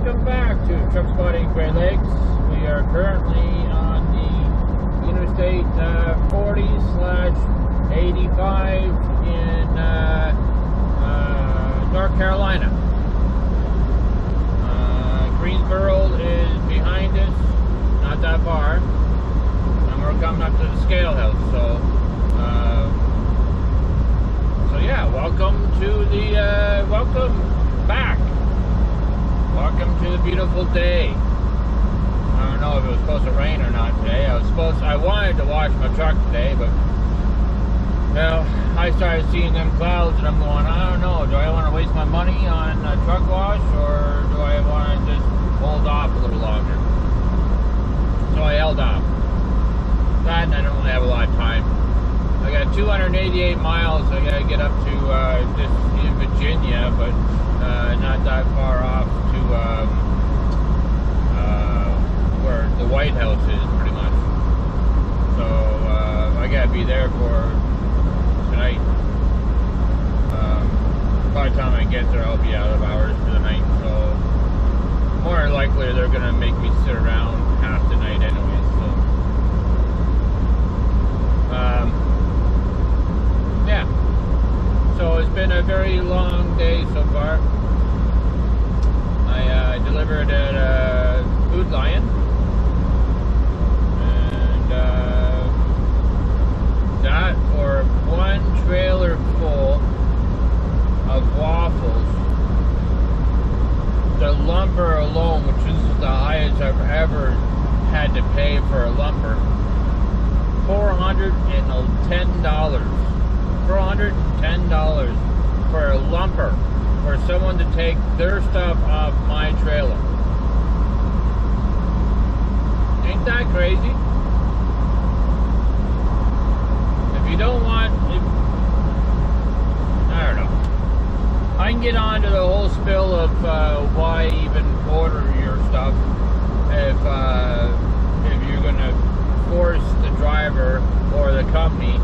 Welcome back to Truck Spotting Great Lakes. We are currently on the Interstate 40/85 in North Carolina. Greensboro is behind us, not that far, and we're coming up to the scale house. So yeah, welcome to the welcome back. Welcome to the beautiful day. I don't know if it was supposed to rain or not today. I wanted to wash my truck today, but well, I started seeing them clouds and I'm going, I don't know, do I want to waste my money on a truck wash or do I want to just hold off a little longer? So I held off. That and I don't really have a lot of time. I got 288 miles I gotta get up to just in Virginia, but not that far off to where the White House is, pretty much. So I gotta be there for tonight. By the time I get there, I'll be out of hours for the night. So more than likely, they're gonna make me sit around half the night anyway. So yeah. So it's been a very long day so far. I delivered at Food Lion, and that for one trailer full of waffles, the lumber alone, which is the highest I've ever had to pay for a lumber, $410. $410 for a lumper, for someone to take their stuff off my trailer. Ain't that crazy? If you don't want, I don't know. I can get on to the whole spill of why even order your stuff if you're gonna force the driver or the company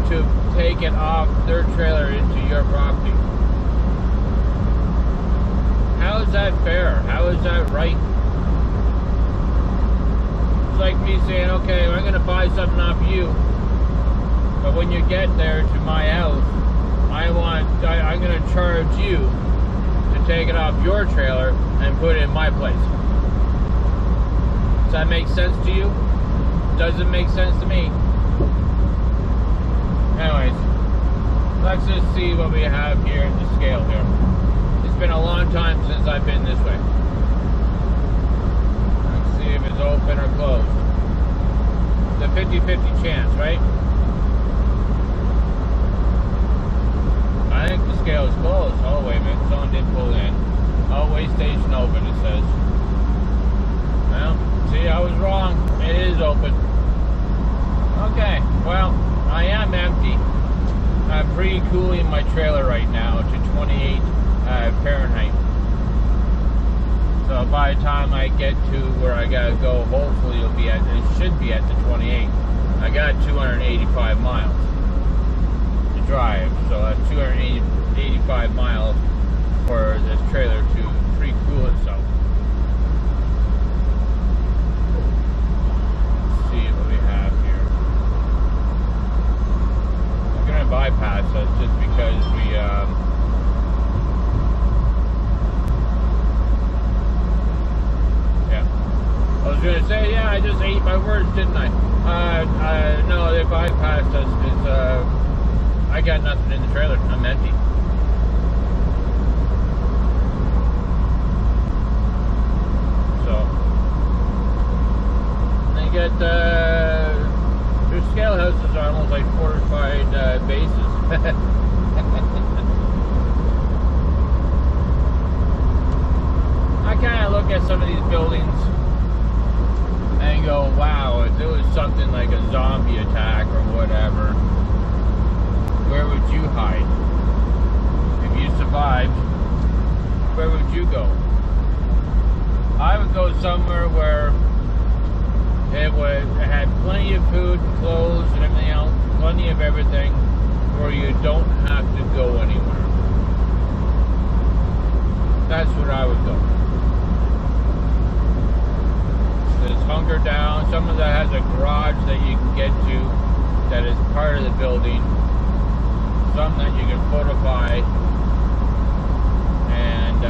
to take it off their trailer into your property. How is that fair? How is that right? It's like me saying, okay, I'm gonna buy something off you, but when you get there to my house, I'm gonna charge you to take it off your trailer and put it in my place. Does that make sense to you? Doesn't make sense to me. Anyways, let's just see what we have here in the scale here. It's been a long time since I've been this way. Let's see if it's open or closed. It's a 50-50 chance, right? I think the scale is closed. Oh, wait a minute. Someone did pull in. Oh, weigh station open, it says. Well, see, I was wrong. It is open. Okay, well, I am empty. I'm pre-cooling my trailer right now to 28 Fahrenheit. So by the time I get to where I gotta go, hopefully it should be at the 28. I got 285 miles to drive, so that's 285 miles for this trailer to pre-cool itself. Let's see what we have here. I'm gonna bypass us just because we I was gonna say, yeah, I just ate my words, didn't I? No, they bypassed us because I got nothing in the trailer. I'm empty. So they get their scale houses are almost like fortified bases. I kind of look at some of these buildings and go, wow, if it was something like a zombie attack or whatever, where would you hide? If you survived, where would you go? I would go somewhere where it had plenty of food and clothes and everything else, plenty of everything, where you don't have to go anywhere. That's where I would go. some of that has a garage that you can get to that is part of the building. Some that you can fortify, and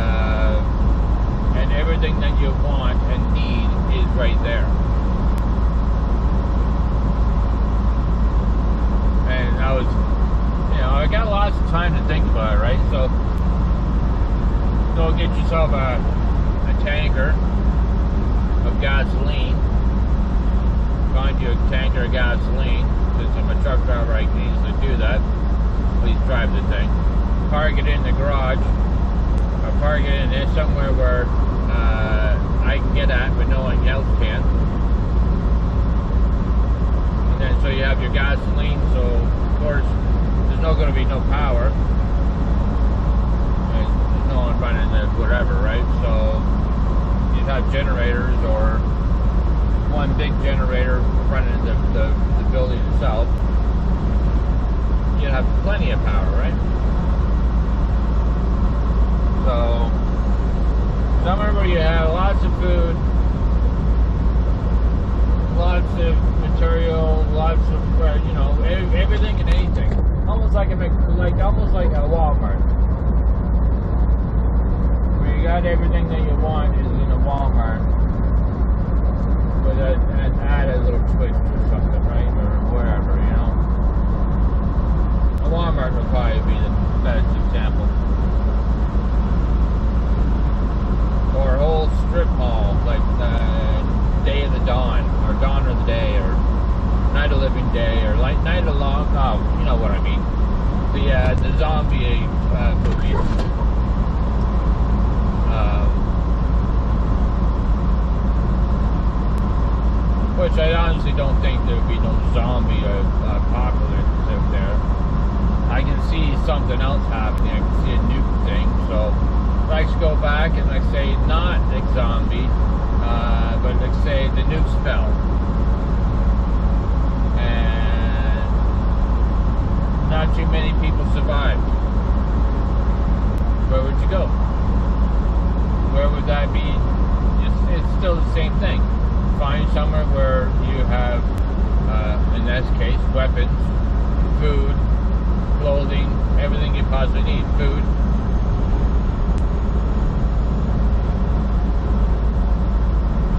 everything that you want and need is right there. And I was, I got lots of time to think about it, right? So go get yourself a tanker of gasoline. Find you a tanker of gasoline, because I'm a truck driver, I can easily do that. Please drive the thing. Park it in the garage, or park it in there somewhere where I can get at, but no one else can. And then so you have your gasoline, so of course there's going to be no power. There's no one running the whatever, right? So you'd have generators, or one big generator running the building itself. You'd have plenty of power, right? So somewhere where you have lots of food, lots of material, lots of everything and anything. Almost like a Walmart, where you got everything that you want is in a Walmart, with an added little twist or something, right, or whatever, A Walmart would probably be the best example. Or a whole strip mall, like Day of the Dawn, or Dawn of the Day, or Night of Living Day, or like Night of Long, oh, you know what I mean. The zombie movies. Which I honestly don't think there would be no zombie apocalypse out there. I can see something else happening. I can see a nuke thing. So let's go back and let's say not a zombie, but let's say the nukes fell. And not too many people survived. Where would you go? Where would that be? It's still the same thing. Find somewhere where you have, in this case, weapons, food, clothing, everything you possibly need. Food.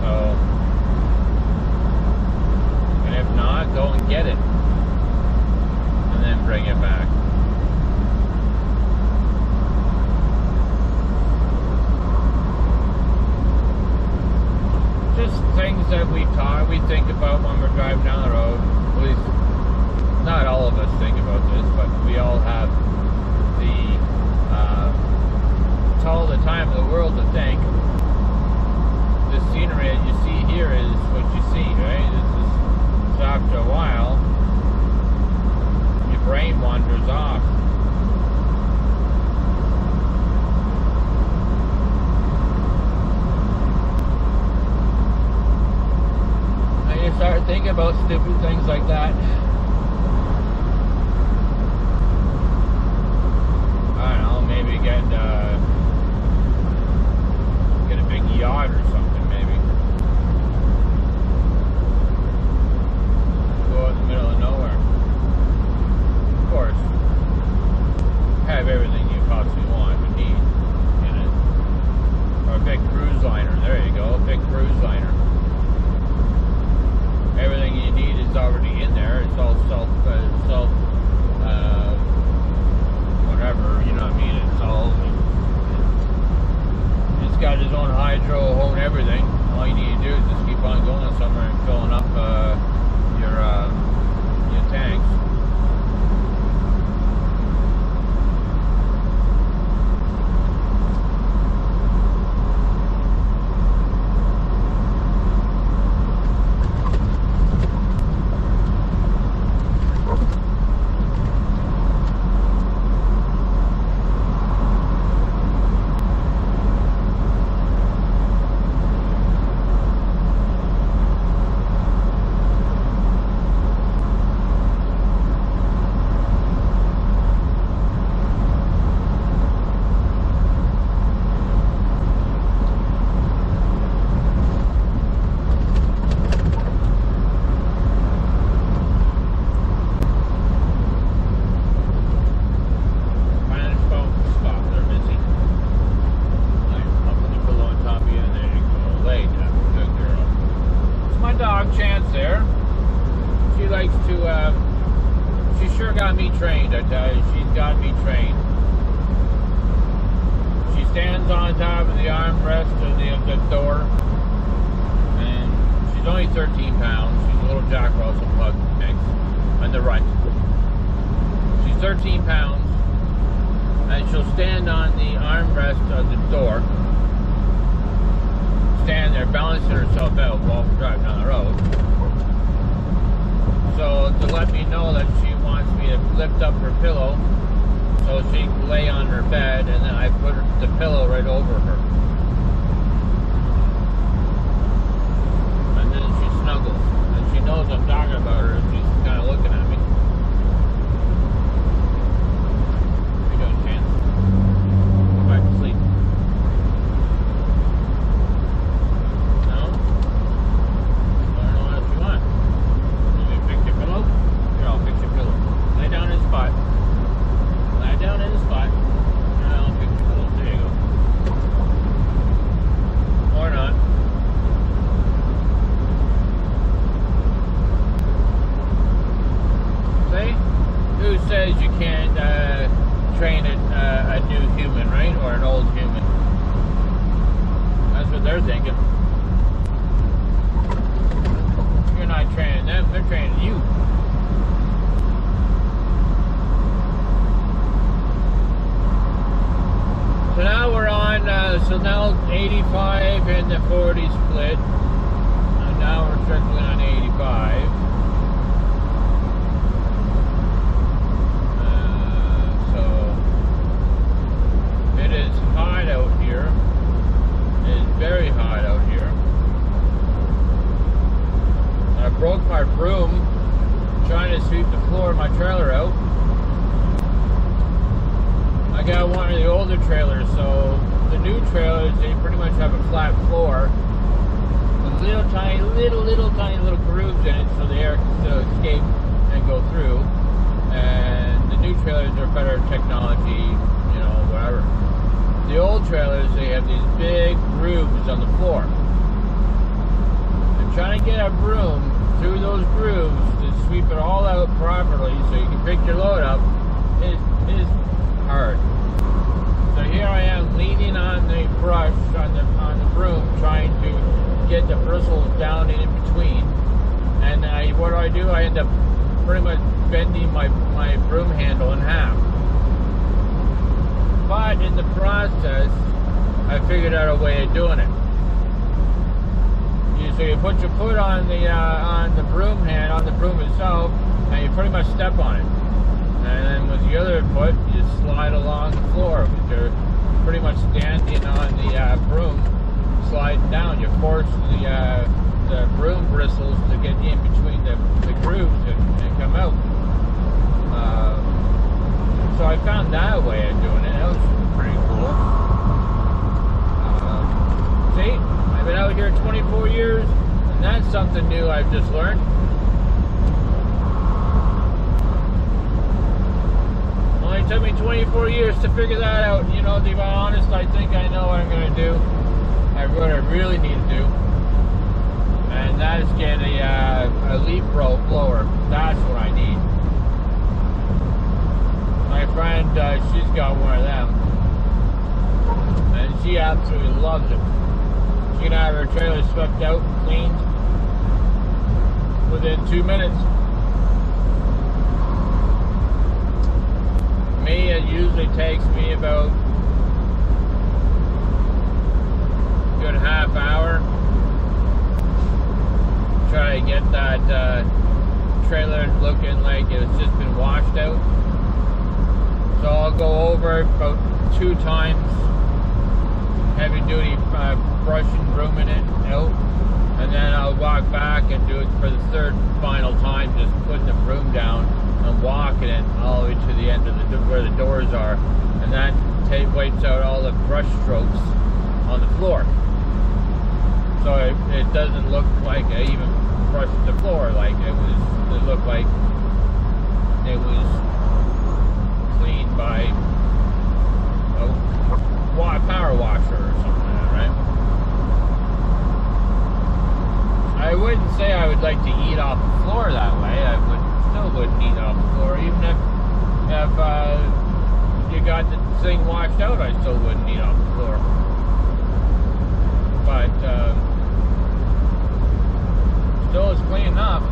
So, and if not, go and get it. And then bring it back. Just things that we think about when we're driving down the road. At least, not all of us think about this, but we all have it's all the time in the world to think. The scenery that you see here is what you see, right? So after a while, your brain wanders off. You start thinking about stupid things like that. I don't know, maybe get a big yacht or something, maybe. Go out in the middle of nowhere. Of course, have everything you possibly want and need in it. Or a big cruise liner, there you go, a big cruise liner. Everything you need is already in there. It's all whatever, you know what I mean? It's got its own hydro, own everything. All you need to do is just keep on going somewhere and filling up your tanks. door, and she's only 13 pounds. She's a little Jack Russell pug mix on the right. She's 13 pounds, and she'll stand on the armrest of the door, stand there balancing herself out while we're driving down the road. So to let me know that she wants me to lift up her pillow so she can lay on her bed, and then I put the pillow right over her. And then she snuggles. And she knows I'm talking about her. She's kind of looking at me. What are you doing, Chance? Go back to sleep. No? I don't know what else you want. You want me to fix your pillow? Here, I'll fix your pillow. Lay down in the spot. Lie down in the spot. And I'll fix your pillow. There you go. Or not. See? Who says you can't train a new human, right? Or an old human? That's what they're thinking. You're not training them, they're training you. So now we're on, so now 85 and the 40 split. And now we're circling on 85. So it is hot out here. It is very hot out here. I broke my broom trying to sweep the floor of my trailer out. I got one of the older trailers, so the new trailers, they pretty much have a flat floor with little tiny little grooves in it so the air can still escape and go through. And the new trailers are better technology, you know, whatever. The old trailers, they have these big grooves on the floor. And trying to get a broom through those grooves to sweep it all out properly so you can pick your load up is hard. So here I am leaning on the brush on the broom, trying to get the bristles down in between. And what do? I end up pretty much bending my broom handle in half. But in the process, I figured out a way of doing it. So you put your foot on the broom hand, on the broom itself, and you pretty much step on it. And then with the other foot, you slide along the floor. You're pretty much standing on the broom, sliding down. You force the broom bristles to get in between the grooves and come out. So I found that way of doing it. That was pretty cool. See, I've been out here 24 years, and that's something new I've just learned. It took me 24 years to figure that out. You know, to be honest, I think I know what I'm going to do. What I really need to do. And that is get a leaf blower. That's what I need. My friend, she's got one of them. And she absolutely loves it. She can have her trailer swept out and cleaned within 2 minutes. Me, it usually takes me about a good half hour to try to get that trailer looking like it's just been washed out. So I'll go over it about 2 times, heavy duty brushing, brooming it out, and then I'll walk back and do it for the 3rd final time, just putting the broom down and walking it all the way to the end of where the doors are, and that wipes out all the brush strokes on the floor. So it doesn't look like I even brushed the floor. Like it looked like it was cleaned by a power washer or something like that, right? I wouldn't say I would like to eat off the floor that way. I still wouldn't eat off the floor, even if you got the thing washed out. I still wouldn't eat off the floor. but still is clean enough.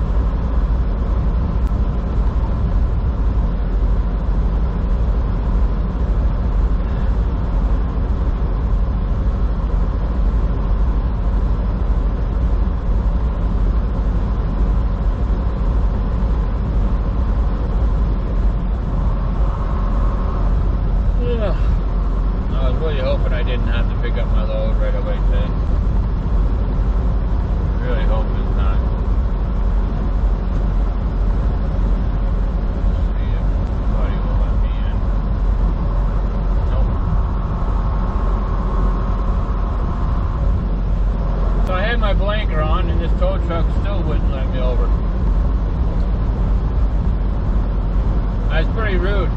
I was really hoping I didn't have to pick up my load right away today. Really hope it's not. Let's see if somebody will let me in. Nope. So I had my blanker on and this tow truck still wouldn't let me over. That's pretty rude.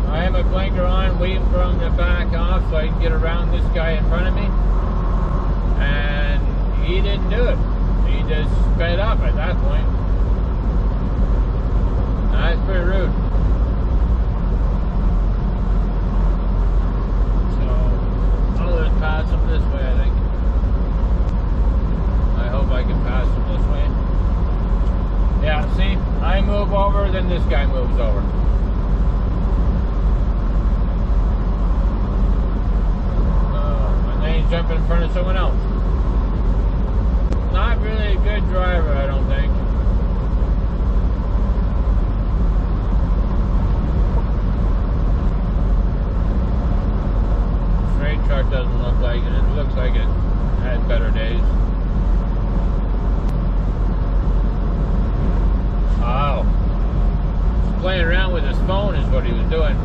I have my blinker on, waiting for him to back off so I can get around this guy in front of me. And he didn't do it. He just sped up at that point. That's pretty rude. So, I'll just pass him this way, I think. I hope I can pass him this way. Yeah, see? I move over, then this guy moves over. Jump in front of someone else. Not really a good driver, I don't think. Straight truck doesn't look like it. It looks like it had better days. Oh. He's playing around with his phone is what he was doing.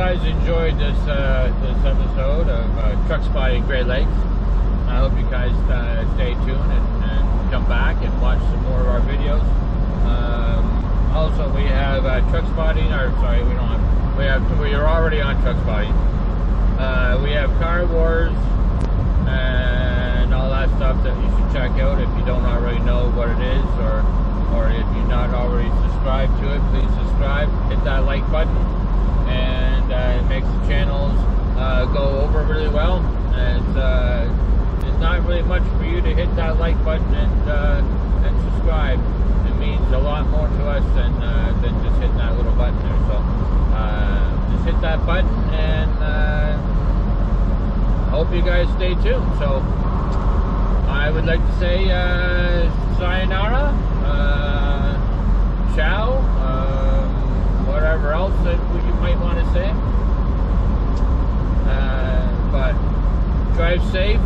Enjoyed this this episode of Truck Spotting Great Lakes. I hope you guys stay tuned and come back and watch some more of our videos. Also, we have Truck Spotting, or sorry, we don't have. We are already on Truck Spotting. We have Car Wars and all that stuff that you should check out if you don't already know what it is, or if you're not already subscribed to it. Please subscribe. Hit that like button. And it makes the channels go over really well. And it's not really much for you to hit that like button and subscribe. It means a lot more to us than just hitting that little button there. So just hit that button, and hope you guys stay tuned. So I would like to say sayonara, ciao. Whatever else that you might want to say. But drive safe.